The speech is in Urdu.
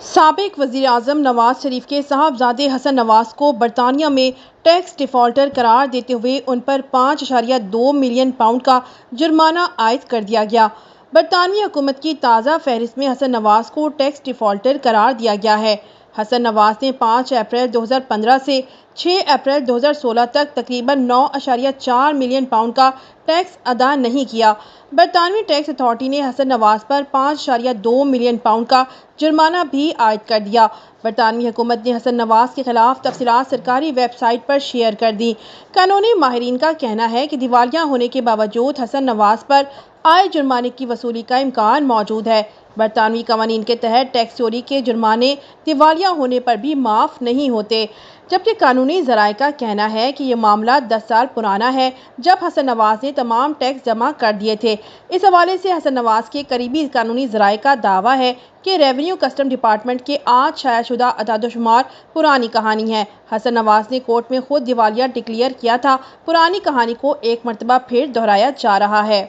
سابق وزیر اعظم نواز شریف کے صاحبزادے حسن نواز کو برطانیہ میں ٹیکس ڈیفالٹر قرار دیتے ہوئے ان پر 5.2 ملین پاؤنڈ کا جرمانہ عائد کر دیا گیا۔ برطانوی حکومت کی تازہ فہرست میں حسن نواز کو ٹیکس ڈیفالٹر قرار دیا گیا ہے۔ حسن نواز نے 5 اپریل 2015 سے 6 اپریل 2016 تک تقریباً 9.4 ملین پاؤنڈ کا ٹیکس ادا نہیں کیا۔ برطانوی ٹیکس اتھارٹی نے حسن نواز پر 5.2 ملین پاؤنڈ کا جرمانہ بھی عائد کر دیا۔ برطانوی حکومت نے حسن نواز کے خلاف تفصیلات سرکاری ویب سائٹ پر شیئر کر دیں۔ قانونی ماہرین کا کہنا ہے کہ دیوالیہ ہونے کے باوجود حسن نواز پر عائد جرمانے کی وصولی کا امکان موجود ہے۔ برطانوی قوانین کے تحت ٹیکس چوری کے جرمانے دیوالیہ ہونے پر بھی معاف نہیں ہوتے، جبکہ قانونی ذرائع کا کہنا ہے کہ یہ معاملہ 10 سال پرانا ہے، جب حسن نواز نے تمام ٹیکس جمع کر دیے تھے۔ اس حوالے سے حسن نواز کے قریبی قانونی ذرائع کا دعویٰ ہے کہ ریونیو کسٹم ڈپارٹمنٹ کے آج شائع شدہ اعداد و شمار پرانی کہانی ہے۔ حسن نواز نے کورٹ میں خود دیوالیہ ڈکلیئر کیا تھا۔ پرانی کہانی کو ایک مرتبہ پھر دہرایا جا رہا ہے۔